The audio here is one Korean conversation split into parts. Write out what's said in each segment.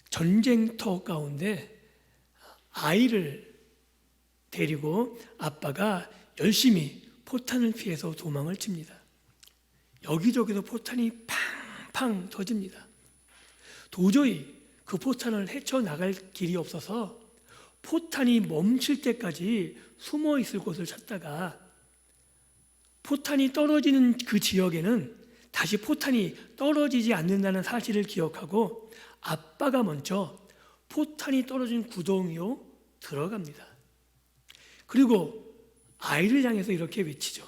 전쟁터 가운데 아이를 데리고 아빠가 열심히 포탄을 피해서 도망을 칩니다. 여기저기서 포탄이 팡팡 터집니다. 도저히 그 포탄을 헤쳐나갈 길이 없어서 포탄이 멈출 때까지 숨어 있을 곳을 찾다가 포탄이 떨어지는 그 지역에는 다시 포탄이 떨어지지 않는다는 사실을 기억하고 아빠가 먼저 포탄이 떨어진 구덩이로 들어갑니다. 그리고 아이를 향해서 이렇게 외치죠.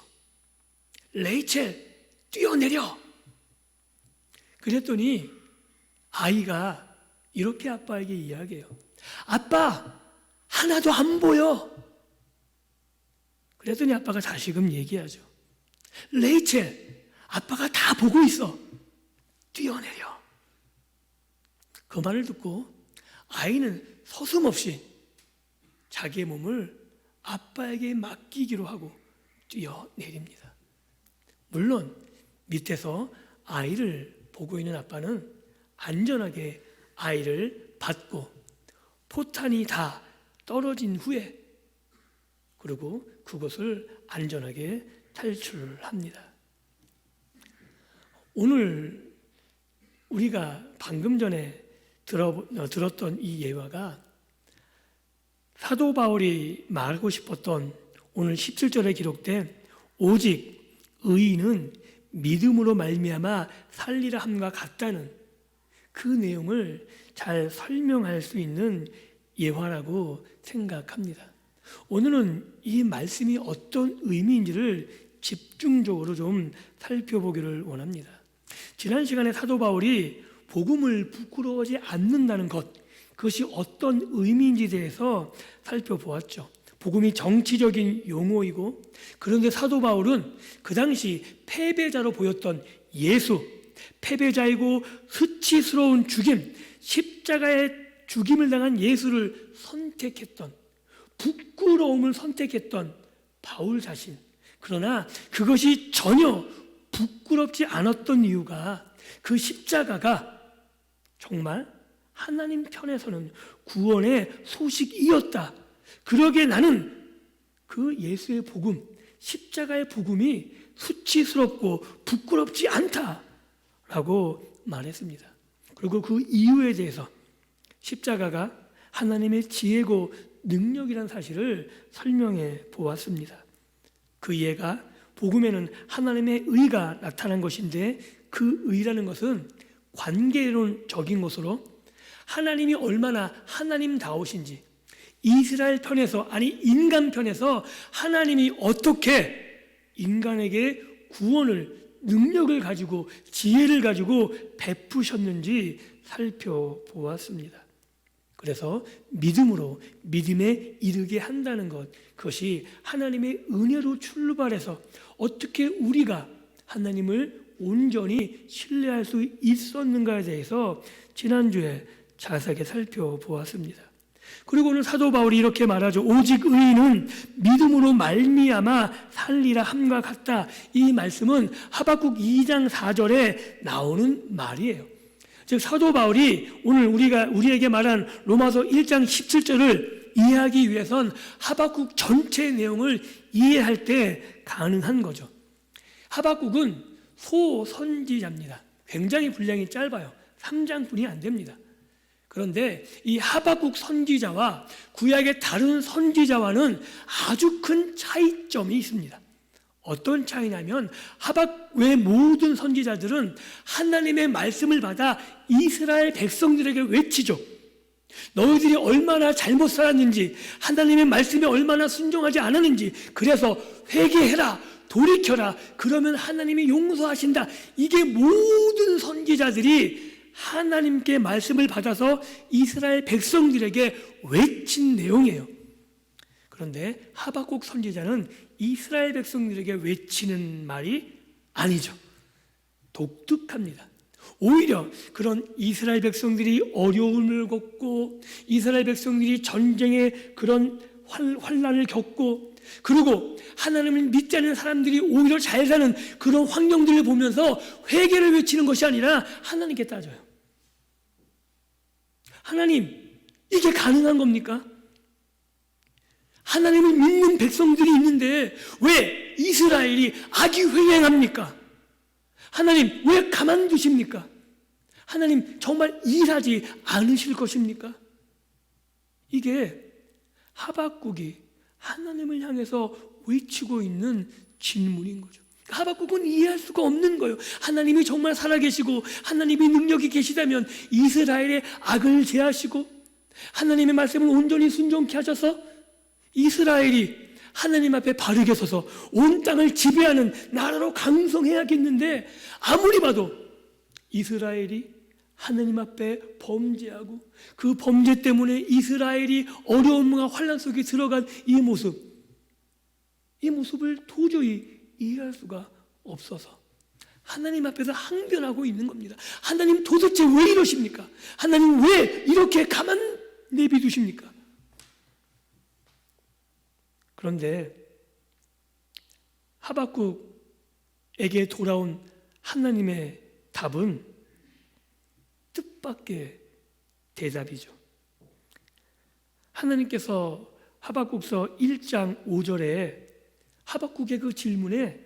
레이첼, 뛰어내려! 그랬더니 아이가 이렇게 아빠에게 이야기해요. 아빠, 하나도 안 보여! 그랬더니 아빠가 다시금 얘기하죠. 레이첼, 아빠가 다 보고 있어. 뛰어내려. 그 말을 듣고 아이는 서슴없이 자기의 몸을 아빠에게 맡기기로 하고 뛰어내립니다. 물론 밑에서 아이를 보고 있는 아빠는 안전하게 아이를 받고 포탄이 다 떨어진 후에 그리고 그것을 안전하게 탈출합니다. 오늘 우리가 방금 전에 들었던 이 예화가 사도 바울이 말하고 싶었던 오늘 17절에 기록된 오직 의인은 믿음으로 말미암아 살리라 함과 같다는 그 내용을 잘 설명할 수 있는 예화라고 생각합니다. 오늘은 이 말씀이 어떤 의미인지를 집중적으로 좀 살펴보기를 원합니다. 지난 시간에 사도 바울이 복음을 부끄러워하지 않는다는 것, 그것이 어떤 의미인지에 대해서 살펴보았죠. 복음이 정치적인 용어이고, 그런데 사도 바울은 그 당시 패배자로 보였던 예수, 패배자이고 수치스러운 죽임, 십자가의 죽임을 당한 예수를 선택했던, 부끄러움을 선택했던 바울 자신. 그러나 그것이 전혀 부끄럽지 않았던 이유가 그 십자가가 정말 하나님 편에서는 구원의 소식이었다. 그러기에 나는 그 예수의 복음, 십자가의 복음이 수치스럽고 부끄럽지 않다라고 말했습니다. 그리고 그 이유에 대해서 십자가가 하나님의 지혜고 능력이라는 사실을 설명해 보았습니다. 그 이해가 복음에는 하나님의 의가 나타난 것인데 그 의라는 것은 관계론적인 것으로 하나님이 얼마나 하나님다우신지, 이스라엘 편에서, 아니 인간 편에서 하나님이 어떻게 인간에게 구원을, 능력을 가지고 지혜를 가지고 베푸셨는지 살펴보았습니다. 그래서 믿음으로 믿음에 이르게 한다는 것, 그것이 하나님의 은혜로 출발해서 어떻게 우리가 하나님을 온전히 신뢰할 수 있었는가에 대해서 지난주에 자세하게 살펴보았습니다. 그리고 오늘 사도 바울이 이렇게 말하죠. 오직 의인은 믿음으로 말미암아 살리라 함과 같다. 이 말씀은 하박국 2장 4절에 나오는 말이에요. 즉 사도 바울이 오늘 우리에게 말한 로마서 1장 17절을 이해하기 위해선 하박국 전체 내용을 이해할 때 가능한 거죠. 하박국은 소선지자입니다. 굉장히 분량이 짧아요. 3장뿐이 안 됩니다. 그런데 이 하박국 선지자와 구약의 다른 선지자와는 아주 큰 차이점이 있습니다. 어떤 차이냐면 하박 외 모든 선지자들은 하나님의 말씀을 받아 이스라엘 백성들에게 외치죠. 너희들이 얼마나 잘못 살았는지, 하나님의 말씀에 얼마나 순종하지 않았는지, 그래서 회개해라, 돌이켜라, 그러면 하나님이 용서하신다. 이게 모든 선지자들이 하나님께 말씀을 받아서 이스라엘 백성들에게 외친 내용이에요. 그런데 하박국 선지자는 이스라엘 백성들에게 외치는 말이 아니죠. 독특합니다. 오히려 그런 이스라엘 백성들이 어려움을 겪고 이스라엘 백성들이 전쟁의 그런 환난을 겪고 그리고 하나님을 믿지 않는 사람들이 오히려 잘 사는 그런 환경들을 보면서 회개를 외치는 것이 아니라 하나님께 따져요. 하나님, 이게 가능한 겁니까? 하나님을 믿는 백성들이 있는데 왜 이스라엘이 악의회행합니까? 하나님, 왜 가만두십니까? 하나님, 정말 일하지 않으실 것입니까? 이게 하박국이 하나님을 향해서 외치고 있는 질문인 거죠. 하박국은 이해할 수가 없는 거예요. 하나님이 정말 살아계시고 하나님의 능력이 계시다면 이스라엘의 악을 제하시고 하나님의 말씀을 온전히 순종케 하셔서 이스라엘이 하나님 앞에 바르게 서서 온 땅을 지배하는 나라로 강성해야겠는데, 아무리 봐도 이스라엘이 하나님 앞에 범죄하고 그 범죄 때문에 이스라엘이 어려움과 환난 속에 들어간 이 모습을 도저히 이해할 수가 없어서 하나님 앞에서 항변하고 있는 겁니다. 하나님, 도대체 왜 이러십니까? 하나님, 왜 이렇게 가만 내비두십니까? 그런데 하박국에게 돌아온 하나님의 답은 뜻밖의 대답이죠. 하나님께서 하박국서 1장 5절에 하박국의 그 질문에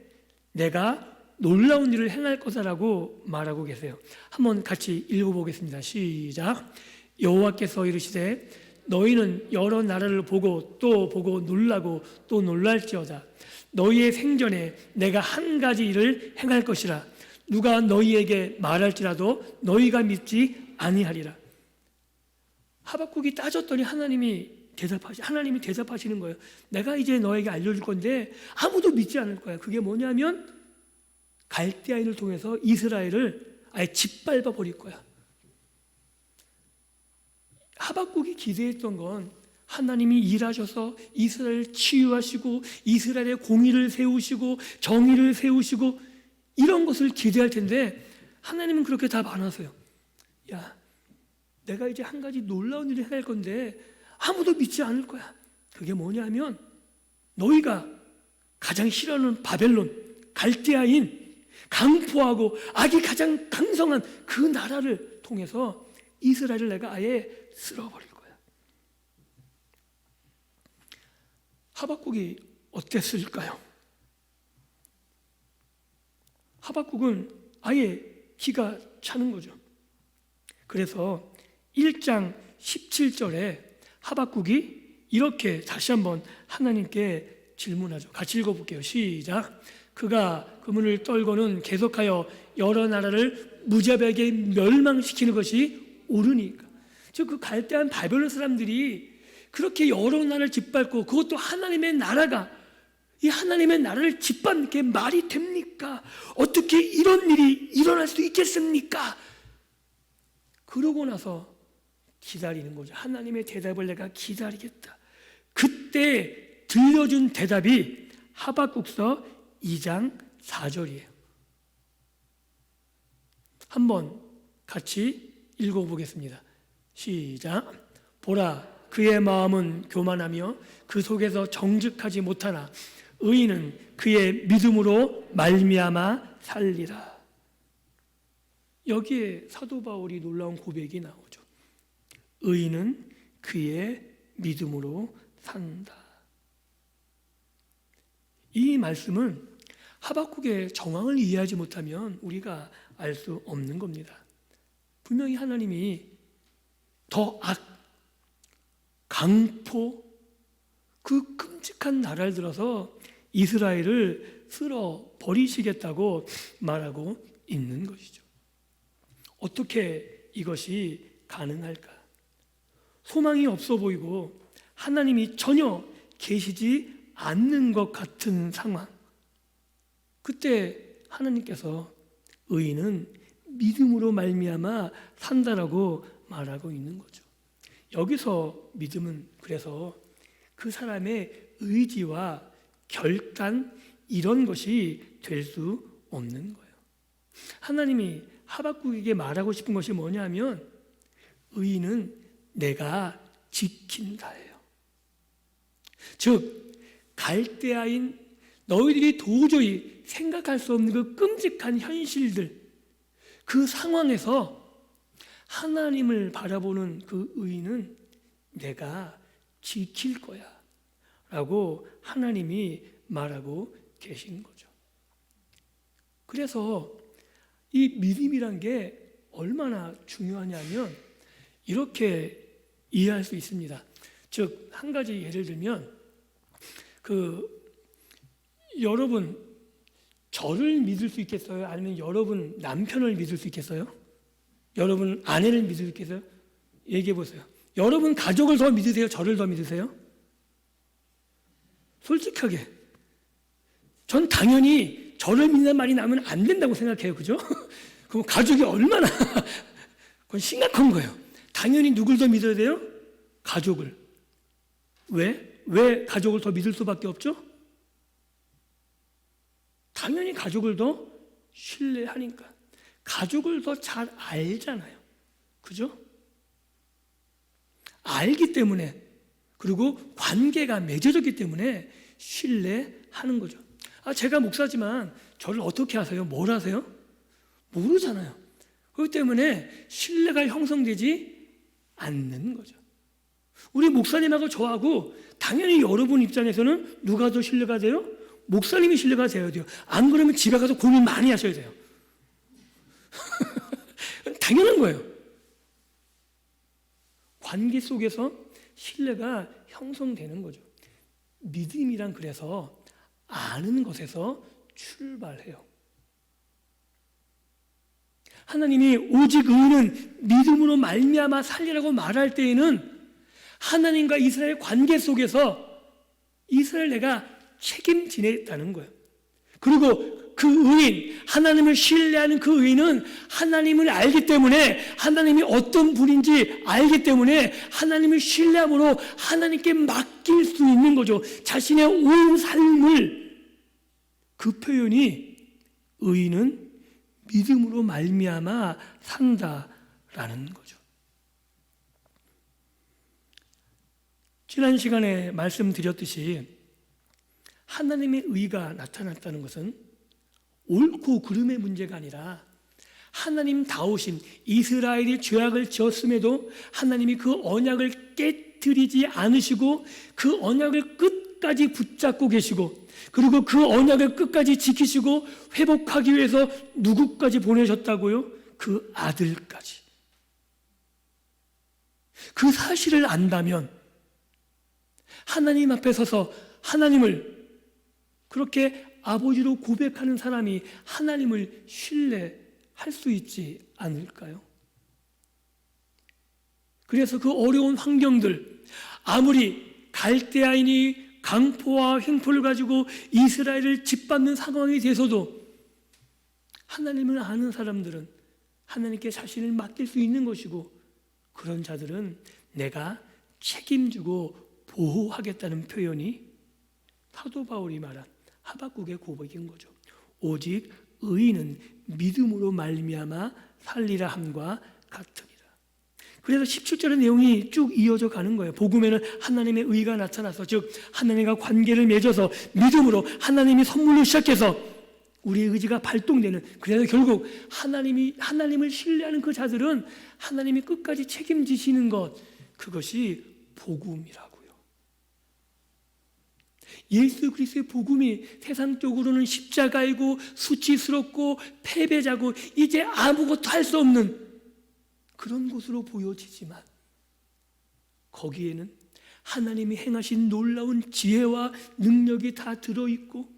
내가 놀라운 일을 행할 거다라고 말하고 계세요. 한번 같이 읽어보겠습니다. 시작. 여호와께서 이르시되 너희는 여러 나라를 보고 또 보고 놀라고 또 놀랄지어다. 너희의 생전에 내가 한 가지 일을 행할 것이라. 누가 너희에게 말할지라도 너희가 믿지 아니하리라. 하박국이 따졌더니 하나님이 대답하시는 거예요. 내가 이제 너에게 알려줄 건데 아무도 믿지 않을 거야. 그게 뭐냐면 갈대아인을 통해서 이스라엘을 아예 짓밟아 버릴 거야. 하박국이 기대했던 건 하나님이 일하셔서 이스라엘을 치유하시고 이스라엘의 공의를 세우시고 정의를 세우시고 이런 것을 기대할 텐데 하나님은 그렇게 답 안 하세요. 야, 내가 이제 한 가지 놀라운 일을 할 건데 아무도 믿지 않을 거야. 그게 뭐냐면 너희가 가장 싫어하는 바벨론, 갈대아인, 강포하고 악이 가장 강성한 그 나라를 통해서 이스라엘을 내가 아예 쓸어버릴 거야. 하박국이 어땠을까요? 하박국은 아예 기가 차는 거죠. 그래서 1장 17절에 하박국이 이렇게 다시 한번 하나님께 질문하죠. 같이 읽어볼게요. 시작. 그가 그문을 떨고는 계속하여 여러 나라를 무자비하게 멸망시키는 것이 옳으니까. 즉 그 갈대한 바벨론 사람들이 그렇게 여러 나라를 짓밟고 그것도 하나님의 나라가 이 하나님의 나라를 짓밟는 게 말이 됩니까? 어떻게 이런 일이 일어날 수 있겠습니까? 그러고 나서 기다리는 거죠. 하나님의 대답을 내가 기다리겠다. 그때 들려준 대답이 하박국서 2장 4절이에요. 한번 같이 읽어보겠습니다. 시작. 보라, 그의 마음은 교만하며 그 속에서 정직하지 못하나 의인은 그의 믿음으로 말미암아 살리라. 여기에 사도 바울이 놀라운 고백이 나오죠. 의인은 그의 믿음으로 산다. 이 말씀은 하박국의 정황을 이해하지 못하면 우리가 알 수 없는 겁니다. 분명히 하나님이 더 강포, 그 끔찍한 나라를 들어서 이스라엘을 쓸어 버리시겠다고 말하고 있는 것이죠. 어떻게 이것이 가능할까? 소망이 없어 보이고 하나님이 전혀 계시지 않는 것 같은 상황. 그때 하나님께서 의인은 믿음으로 말미암아 산다라고 말하고 있는 거죠. 여기서 믿음은 그래서 그 사람의 의지와 결단 이런 것이 될 수 없는 거예요. 하나님이 하박국에게 말하고 싶은 것이 뭐냐면 의인은 내가 지킨다예요. 즉 갈대아인 너희들이 도저히 생각할 수 없는 그 끔찍한 현실들, 그 상황에서 하나님을 바라보는 그 의인은 내가 지킬 거야 라고 하나님이 말하고 계신 거죠. 그래서 이 믿음이란 게 얼마나 중요하냐면 이렇게 이해할 수 있습니다. 즉, 한 가지 예를 들면 여러분 저를 믿을 수 있겠어요? 아니면 여러분 남편을 믿을 수 있겠어요? 여러분 아내를 믿을 수 있겠어요? 얘기해 보세요. 여러분 가족을 더 믿으세요? 저를 더 믿으세요? 솔직하게 전 당연히 저를 믿는 말이 나오면 안 된다고 생각해요. 그죠? 그럼 가족이 얼마나 그건 심각한 거예요. 당연히 누굴 더 믿어야 돼요? 가족을. 왜 가족을 더 믿을 수밖에 없죠? 당연히 가족을 더 신뢰하니까. 가족을 더 잘 알잖아요. 그죠? 알기 때문에, 그리고 관계가 맺어졌기 때문에 신뢰하는 거죠. 제가 목사지만 저를 어떻게 아세요? 뭘 아세요? 모르잖아요. 그렇기 때문에 신뢰가 형성되지 않는 거죠. 우리 목사님하고 저하고 당연히 여러분 입장에서는 누가 더 신뢰가 돼요? 목사님이 신뢰가 돼야 돼요. 안 그러면 집에 가서 고민 많이 하셔야 돼요. 당연한 거예요. 관계 속에서 신뢰가 형성되는 거죠. 믿음이란 그래서 아는 것에서 출발해요. 하나님이 오직 의인은 믿음으로 말미암아 살리라고 말할 때에는 하나님과 이스라엘 관계 속에서 이스라엘 내가 책임지냈다는 거예요. 그리고 그 의인, 하나님을 신뢰하는 그 의인은 하나님을 알기 때문에, 하나님이 어떤 분인지 알기 때문에 하나님을 신뢰함으로 하나님께 맡길 수 있는 거죠. 자신의 온 삶을. 그 표현이 의인은 믿음으로 말미암아 산다라는 거죠. 지난 시간에 말씀드렸듯이 하나님의 의가 나타났다는 것은 옳고 그름의 문제가 아니라 하나님다우신, 이스라엘이 죄악을 지었음에도 하나님이 그 언약을 깨트리지 않으시고 그 언약을 끝까지 붙잡고 계시고, 그리고 그 언약을 끝까지 지키시고 회복하기 위해서 누구까지 보내셨다고요? 그 아들까지. 그 사실을 안다면 하나님 앞에 서서 하나님을 그렇게 아버지로 고백하는 사람이 하나님을 신뢰할 수 있지 않을까요? 그래서 그 어려운 환경들, 아무리 갈대아인이 강포와 횡포를 가지고 이스라엘을 짓밟는 상황이 돼서도 하나님을 아는 사람들은 하나님께 자신을 맡길 수 있는 것이고, 그런 자들은 내가 책임지고 보호하겠다는 표현이 사도 바울이 말한 하박국의 고백인 거죠. 오직 의인은 믿음으로 말미암아 살리라 함과 같으니라. 그래서 17절의 내용이 쭉 이어져 가는 거예요. 복음에는 하나님의 의가 나타나서, 즉 하나님과 관계를 맺어서 믿음으로 하나님이 선물로 시작해서 우리의 의지가 발동되는, 그래서 결국 하나님을 신뢰하는 그 자들은 하나님이 끝까지 책임지시는 것, 그것이 복음이라고요. 예수 그리스도의 복음이 세상적으로는 십자가이고 수치스럽고 패배자고 이제 아무것도 할 수 없는 그런 곳으로 보여지지만, 거기에는 하나님이 행하신 놀라운 지혜와 능력이 다 들어있고,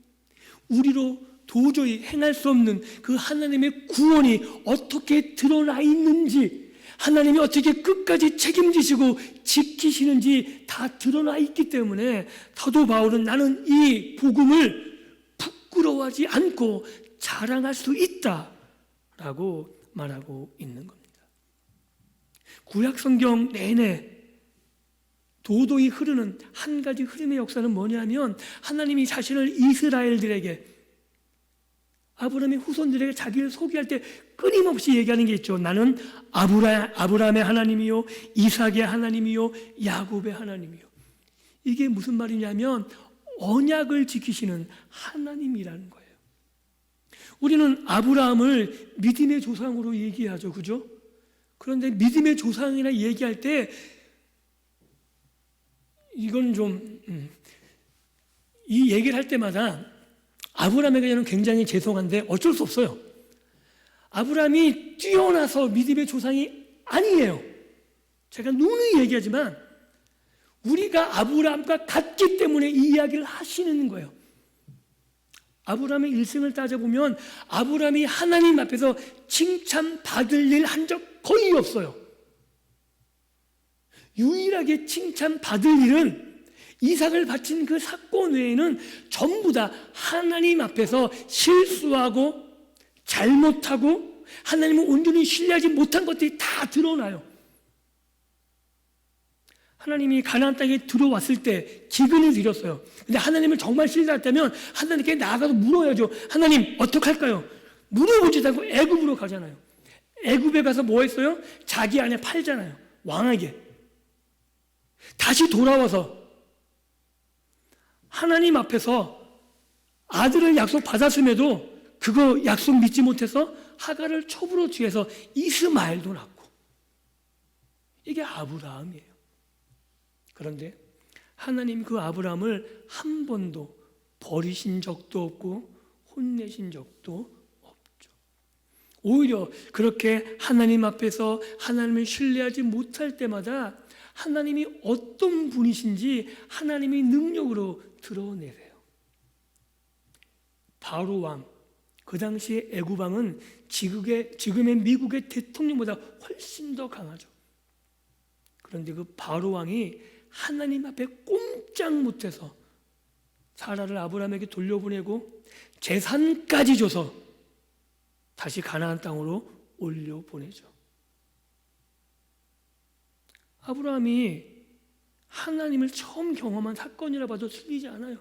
우리로 도저히 행할 수 없는 그 하나님의 구원이 어떻게 드러나 있는지, 하나님이 어떻게 끝까지 책임지시고 지키시는지 다 드러나 있기 때문에 사도 바울은 나는 이 복음을 부끄러워하지 않고 자랑할 수 있다라고 말하고 있는 겁니다. 구약 성경 내내 도도히 흐르는 한 가지 흐름의 역사는 뭐냐면, 하나님이 자신을 이스라엘들에게, 아브라함의 후손들에게 자기를 소개할 때 끊임없이 얘기하는 게 있죠. 나는 아브라함의 하나님이요, 이삭의 하나님이요, 야곱의 하나님이요. 이게 무슨 말이냐면 언약을 지키시는 하나님이라는 거예요. 우리는 아브라함을 믿음의 조상으로 얘기하죠. 그죠? 그런데 믿음의 조상이라 얘기할 때 이건 좀 이 얘기를 할 때마다 아브라함에게 저는 굉장히 죄송한데 어쩔 수 없어요. 아브라함이 뛰어나서 믿음의 조상이 아니에요. 제가 누누이 얘기하지만 우리가 아브라함과 같기 때문에 이 이야기를 하시는 거예요. 아브라함의 일생을 따져보면 아브라함이 하나님 앞에서 칭찬받을 일 한 적 거의 없어요. 유일하게 칭찬받을 일은 이삭을 바친 그 사건 외에는 전부 다 하나님 앞에서 실수하고 잘못하고 하나님을 온전히 신뢰하지 못한 것들이 다 드러나요. 하나님이 가나안 땅에 들어왔을 때 기근을 드렸어요. 근데 하나님을 정말 신뢰했다면 하나님께 나아가서 물어야죠. 하나님 어떡할까요? 물어보지도 않고 애굽으로 가잖아요. 애굽에 가서 뭐 했어요? 자기 아내 팔잖아요. 왕에게. 다시 돌아와서 하나님 앞에서 아들을 약속 받았음에도 그거 약속 믿지 못해서 하갈을 첩으로 취해서 이스마엘도 낳고, 이게 아브라함이에요. 그런데 하나님 그 아브라함을 한 번도 버리신 적도 없고 혼내신 적도 없죠. 오히려 그렇게 하나님 앞에서 하나님을 신뢰하지 못할 때마다 하나님이 어떤 분이신지 하나님이 능력으로 드러내세요. 바로 왕, 그 당시에 애굽 왕은 지금의 미국의 대통령보다 훨씬 더 강하죠. 그런데 그 바로 왕이 하나님 앞에 꼼짝 못해서 사라를 아브라함에게 돌려보내고 재산까지 줘서 다시 가나안 땅으로 올려보내죠. 아브라함이 하나님을 처음 경험한 사건이라 봐도 틀리지 않아요.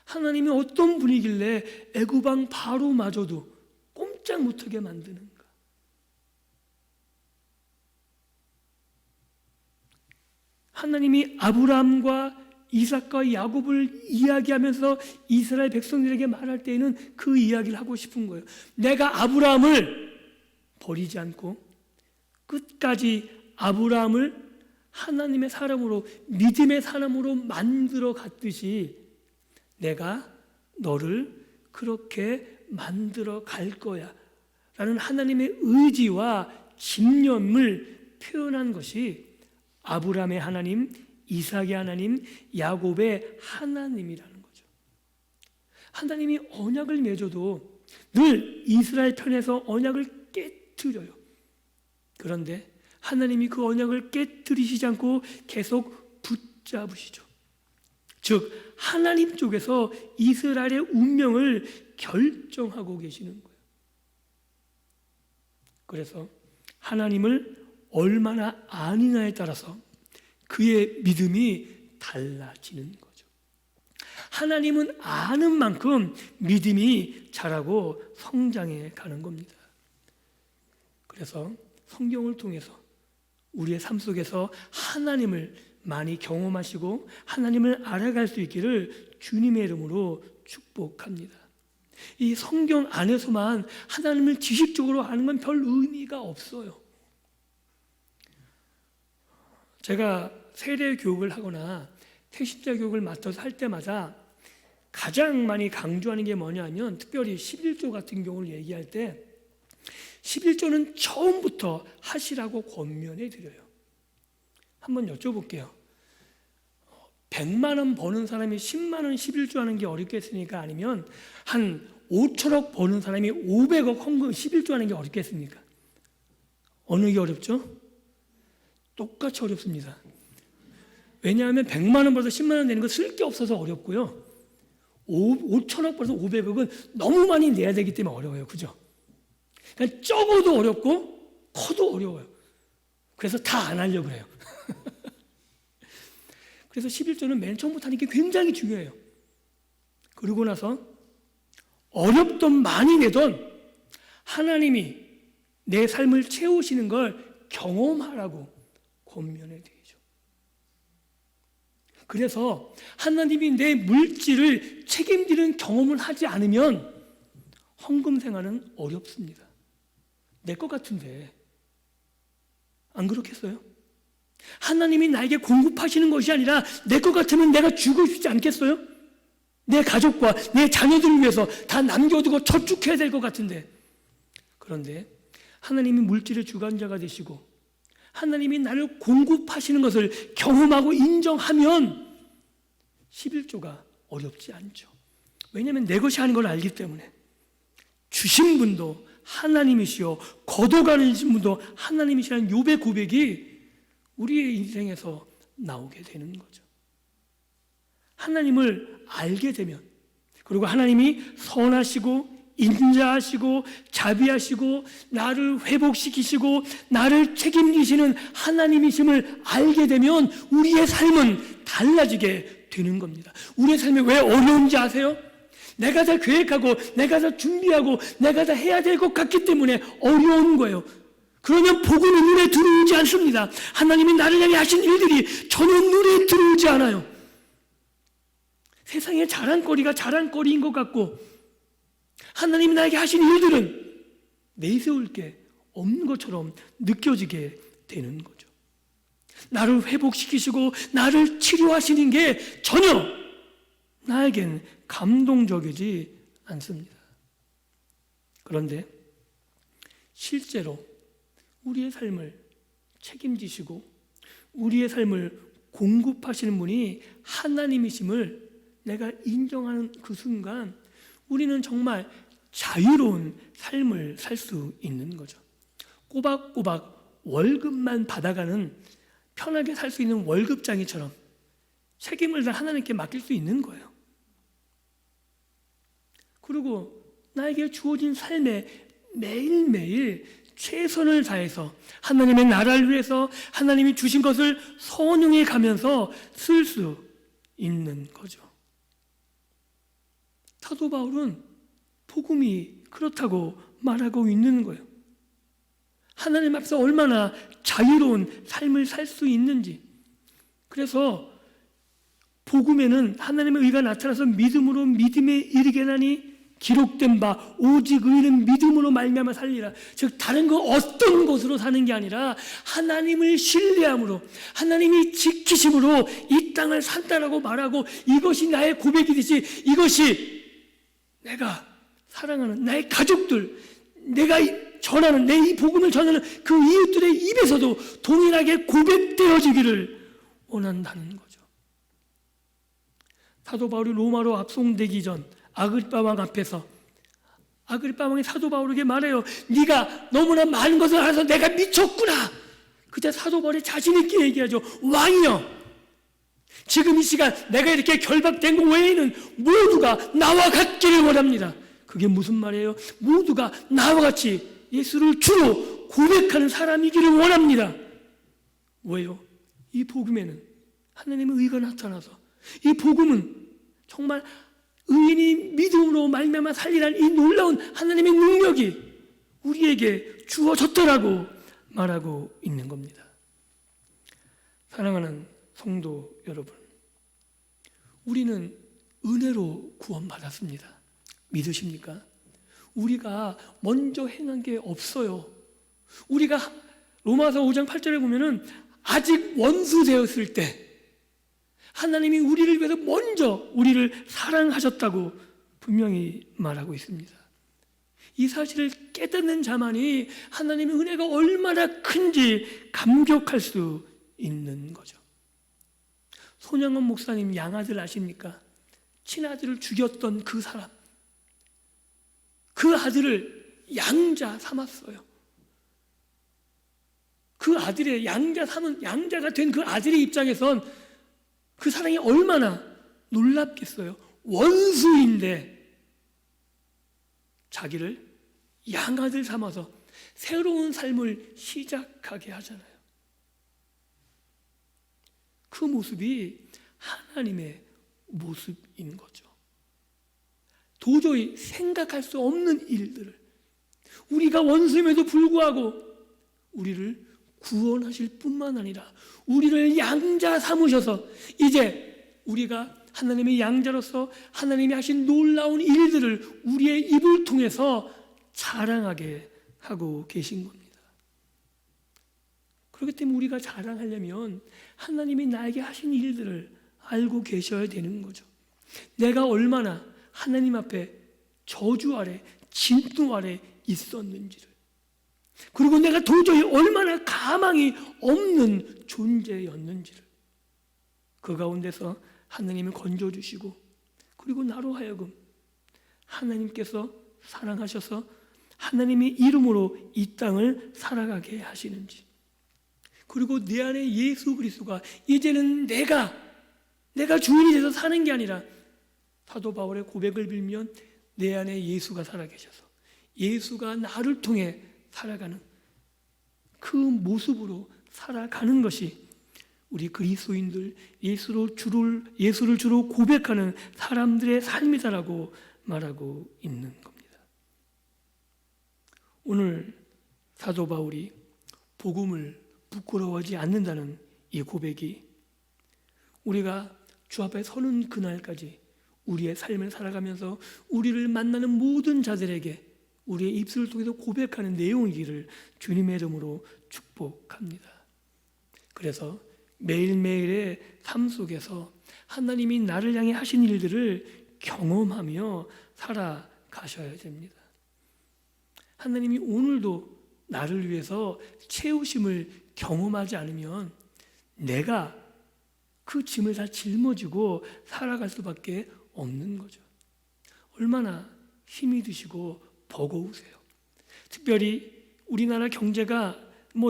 하나님이 어떤 분이길래 애굽 왕 바로마저도 꼼짝 못하게 만드는가? 하나님이 아브라함과 이삭과 야곱을 이야기하면서 이스라엘 백성들에게 말할 때에는 그 이야기를 하고 싶은 거예요. 내가 아브라함을 버리지 않고 끝까지 아브라함을 하나님의 사람으로, 믿음의 사람으로 만들어 갔듯이 내가 너를 그렇게 만들어 갈 거야 라는 하나님의 의지와 집념을 표현한 것이 아브라함의 하나님, 이삭의 하나님, 야곱의 하나님이라는 거죠. 하나님이 언약을 맺어도 늘 이스라엘 편에서 언약을 깨트려요. 그런데 하나님이 그 언약을 깨트리시지 않고 계속 붙잡으시죠. 즉 하나님 쪽에서 이스라엘의 운명을 결정하고 계시는 거예요. 그래서 하나님을 얼마나 아느냐에 따라서 그의 믿음이 달라지는 거죠. 하나님은 아는 만큼 믿음이 자라고 성장해 가는 겁니다. 그래서 성경을 통해서 우리의 삶 속에서 하나님을 많이 경험하시고 하나님을 알아갈 수 있기를 주님의 이름으로 축복합니다. 이 성경 안에서만 하나님을 지식적으로 아는 건 별 의미가 없어요. 제가 세례 교육을 하거나 택신자 교육을 맡아서 할 때마다 가장 많이 강조하는 게 뭐냐면, 특별히 11조 같은 경우를 얘기할 때 11조는 처음부터 하시라고 권면해 드려요. 한번 여쭤볼게요. 100만 원 버는 사람이 10만 원 11조 하는 게 어렵겠습니까? 아니면 한 5천억 버는 사람이 500억 헌금 11조 하는 게 어렵겠습니까? 어느 게 어렵죠? 똑같이 어렵습니다. 왜냐하면 100만 원 벌어서 10만 원 내는 거 쓸 게 없어서 어렵고요. 5천억 벌어서 500억은 너무 많이 내야 되기 때문에 어려워요. 그죠? 그러니까 적어도 어렵고 커도 어려워요. 그래서 다 안 하려고 해요. 그래서 11조는 맨 처음부터 하는 게 굉장히 중요해요. 그러고 나서 어렵던 많이 내던 하나님이 내 삶을 채우시는 걸 경험하라고 권면해 드리죠. 그래서 하나님이 내 물질을 책임지는 경험을 하지 않으면 헌금 생활은 어렵습니다. 내 것 같은데 안 그렇겠어요? 하나님이 나에게 공급하시는 것이 아니라 내 것 같으면 내가 주고 싶지 않겠어요? 내 가족과 내 자녀들을 위해서 다 남겨두고 저축해야 될 것 같은데, 그런데 하나님이 물질의 주관자가 되시고 하나님이 나를 공급하시는 것을 경험하고 인정하면 11조가 어렵지 않죠. 왜냐하면 내 것이 아닌 걸 알기 때문에. 주신 분도 하나님이시요 거둬가는 분도 하나님이시라는 욥의 고백이 우리의 인생에서 나오게 되는 거죠. 하나님을 알게 되면, 그리고 하나님이 선하시고 인자하시고 자비하시고 나를 회복시키시고 나를 책임지시는 하나님이심을 알게 되면 우리의 삶은 달라지게 되는 겁니다. 우리의 삶이 왜 어려운지 아세요? 내가 다 계획하고 내가 다 준비하고 내가 다 해야 될 것 같기 때문에 어려운 거예요. 그러면 복음이 눈에 들어오지 않습니다. 하나님이 나를 향해 하신 일들이 전혀 눈에 들어오지 않아요. 세상의 자랑거리가 자랑거리인 것 같고 하나님이 나에게 하신 일들은 내세울 게 없는 것처럼 느껴지게 되는 거죠. 나를 회복시키시고 나를 치료하시는 게 전혀 나에겐 감동적이지 않습니다. 그런데 실제로 우리의 삶을 책임지시고 우리의 삶을 공급하시는 분이 하나님이심을 내가 인정하는 그 순간 우리는 정말 자유로운 삶을 살 수 있는 거죠. 꼬박꼬박 월급만 받아가는 편하게 살 수 있는 월급장이처럼 책임을 다 하나님께 맡길 수 있는 거예요. 그리고 나에게 주어진 삶에 매일매일 최선을 다해서 하나님의 나라를 위해서 하나님이 주신 것을 선용해 가면서 쓸 수 있는 거죠. 사도 바울은 복음이 그렇다고 말하고 있는 거예요. 하나님 앞에서 얼마나 자유로운 삶을 살 수 있는지. 그래서 복음에는 하나님의 의가 나타나서 믿음으로 믿음에 이르게 하니 기록된 바 오직 의인은 믿음으로 말미암아 살리라. 즉 다른 거 어떤 것으로 사는 게 아니라 하나님을 신뢰함으로 하나님이 지키심으로 이 땅을 산다라고 말하고 이것이 나의 고백이듯이 이것이 내가 사랑하는 나의 가족들, 내가 전하는 내 이 복음을 전하는 그 이웃들의 입에서도 동일하게 고백되어지기를 원한다는 거죠. 사도 바울이 로마로 압송되기 전 아그리빠 왕 앞에서 아그리빠 왕이 사도 바울에게 말해요. 네가 너무나 많은 것을 알아서 내가 미쳤구나. 그때 사도 바울이 자신 있게 얘기하죠. 왕이여, 지금 이 시간 내가 이렇게 결박된 것 외에는 모두가 나와 같기를 원합니다. 그게 무슨 말이에요? 모두가 나와 같이 예수를 주로 고백하는 사람이기를 원합니다. 왜요? 이 복음에는 하나님의 의가 나타나서 이 복음은 정말 의인이 믿음으로 말미암아 살리라는 이 놀라운 하나님의 능력이 우리에게 주어졌다라고 말하고 있는 겁니다. 사랑하는 성도 여러분, 우리는 은혜로 구원받았습니다. 믿으십니까? 우리가 먼저 행한 게 없어요. 우리가 로마서 5장 8절에 보면은 아직 원수 되었을 때 하나님이 우리를 위해서 먼저 우리를 사랑하셨다고 분명히 말하고 있습니다. 이 사실을 깨닫는 자만이 하나님의 은혜가 얼마나 큰지 감격할 수 있는 거죠. 손양원 목사님 양아들 아십니까? 친아들을 죽였던 그 사람, 그 아들을 양자 삼았어요. 그 아들의 양자가 된 그 아들의 입장에선 그 사랑이 얼마나 놀랍겠어요. 원수인데 자기를 양아들 삼아서 새로운 삶을 시작하게 하잖아요. 그 모습이 하나님의 모습인 거죠. 도저히 생각할 수 없는 일들을, 우리가 원수임에도 불구하고 우리를 구원하실 뿐만 아니라 우리를 양자 삼으셔서 이제 우리가 하나님의 양자로서 하나님이 하신 놀라운 일들을 우리의 입을 통해서 자랑하게 하고 계신 겁니다. 그렇기 때문에 우리가 자랑하려면 하나님이 나에게 하신 일들을 알고 계셔야 되는 거죠. 내가 얼마나 하나님 앞에 저주 아래, 진노 아래 있었는지를, 그리고 내가 도저히 얼마나 가망이 없는 존재였는지를 그 가운데서 하나님이 건져주시고, 그리고 나로 하여금 하나님께서 사랑하셔서 하나님의 이름으로 이 땅을 살아가게 하시는지, 그리고 내 안에 예수 그리스도가 이제는 내가 주인이 돼서 사는 게 아니라 사도 바울의 고백을 빌면 내 안에 예수가 살아계셔서 예수가 나를 통해 살아가는 그 모습으로 살아가는 것이 우리 그리스도인들, 예수를 주로 고백하는 사람들의 삶이다라고 말하고 있는 겁니다. 오늘 사도 바울이 복음을 부끄러워하지 않는다는 이 고백이 우리가 주 앞에 서는 그날까지 우리의 삶을 살아가면서 우리를 만나는 모든 자들에게 우리의 입술을 통해서 고백하는 내용이기를 주님의 이름으로 축복합니다. 그래서 매일매일의 삶 속에서 하나님이 나를 향해 하신 일들을 경험하며 살아가셔야 됩니다. 하나님이 오늘도 나를 위해서 채우심을 경험하지 않으면 내가 그 짐을 다 짊어지고 살아갈 수밖에 없는 거죠. 얼마나 힘이 드시고 버거우세요. 특별히 우리나라 경제가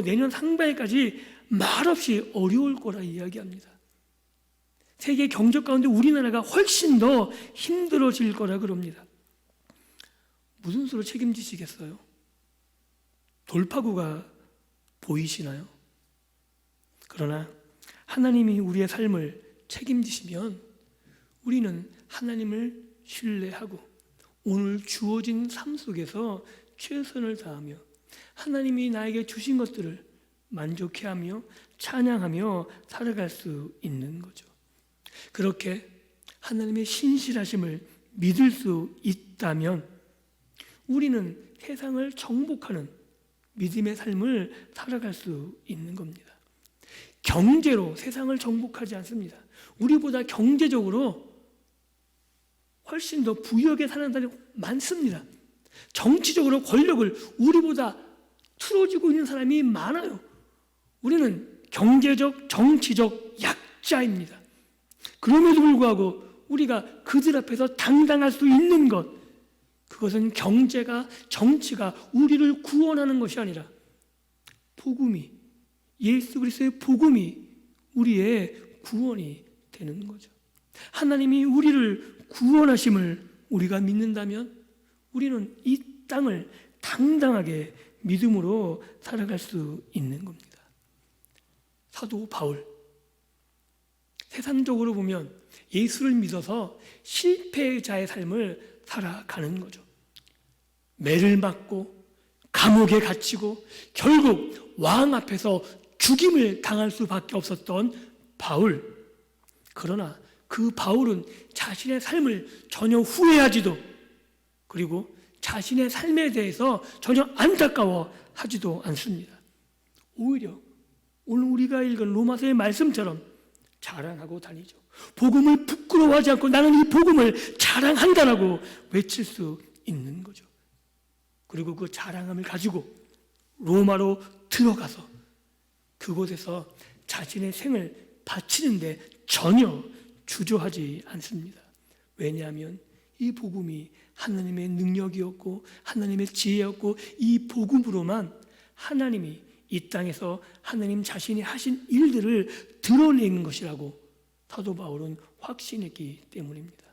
내년 상반기까지 말없이 어려울 거라 이야기합니다. 세계 경제 가운데 우리나라가 훨씬 더 힘들어질 거라 그럽니다. 무슨 수로 책임지시겠어요? 돌파구가 보이시나요? 그러나 하나님이 우리의 삶을 책임지시면 우리는 하나님을 신뢰하고 오늘 주어진 삶 속에서 최선을 다하며 하나님이 나에게 주신 것들을 만족해하며 찬양하며 살아갈 수 있는 거죠. 그렇게 하나님의 신실하심을 믿을 수 있다면 우리는 세상을 정복하는 믿음의 삶을 살아갈 수 있는 겁니다. 경제로 세상을 정복하지 않습니다. 우리보다 경제적으로 훨씬 더 부유하게 사는 사람이 많습니다. 정치적으로 권력을 우리보다 틀어지고 있는 사람이 많아요. 우리는 경제적, 정치적 약자입니다. 그럼에도 불구하고 우리가 그들 앞에서 당당할 수 있는 것, 그것은 경제가, 정치가 우리를 구원하는 것이 아니라 복음이, 예수 그리스도의 복음이 우리의 구원이 되는 거죠. 하나님이 우리를 구원하심을 우리가 믿는다면 우리는 이 땅을 당당하게 믿음으로 살아갈 수 있는 겁니다. 사도 바울, 세상적으로 보면 예수를 믿어서 실패자의 삶을 살아가는 거죠. 매를 맞고 감옥에 갇히고 결국 왕 앞에서 죽임을 당할 수밖에 없었던 바울. 그러나 그 바울은 자신의 삶을 전혀 후회하지도, 그리고 자신의 삶에 대해서 전혀 안타까워하지도 않습니다. 오히려 오늘 우리가 읽은 로마서의 말씀처럼 자랑하고 다니죠. 복음을 부끄러워하지 않고 나는 이 복음을 자랑한다라고 외칠 수 있는 거죠. 그리고 그 자랑함을 가지고 로마로 들어가서 그곳에서 자신의 생을 바치는데 전혀 주저하지 않습니다. 왜냐하면 이 복음이 하나님의 능력이었고 하나님의 지혜였고 이 복음으로만 하나님이 이 땅에서 하나님 자신이 하신 일들을 드러내는 것이라고 사도 바울은 확신했기 때문입니다.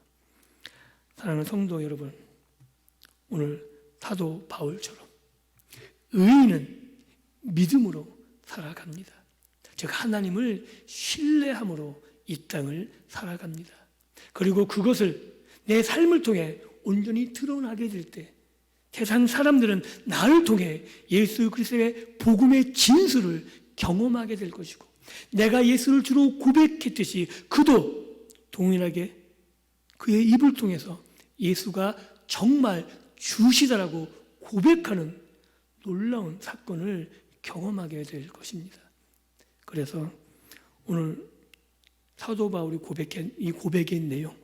사랑하는 성도 여러분, 오늘 사도 바울처럼 의인은 믿음으로 살아갑니다. 즉 하나님을 신뢰함으로 이 땅을 살아갑니다. 그리고 그것을 내 삶을 통해 온전히 드러나게 될 때 세상 사람들은 나를 통해 예수 그리스도의 복음의 진수를 경험하게 될 것이고, 내가 예수를 주로 고백했듯이 그도 동일하게 그의 입을 통해서 예수가 정말 주시다라고 고백하는 놀라운 사건을 경험하게 될 것입니다. 그래서 오늘 사도 바울이 고백한 이 고백의 내용,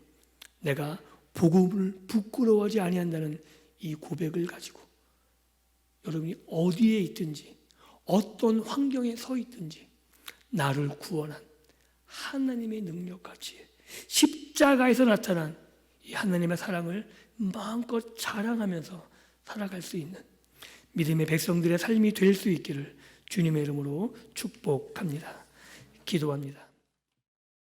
내가 복음을 부끄러워하지 아니한다는 이 고백을 가지고 여러분이 어디에 있든지 어떤 환경에 서 있든지 나를 구원한 하나님의 능력같이 십자가에서 나타난 이 하나님의 사랑을 마음껏 자랑하면서 살아갈 수 있는 믿음의 백성들의 삶이 될 수 있기를 주님의 이름으로 축복합니다. 기도합니다.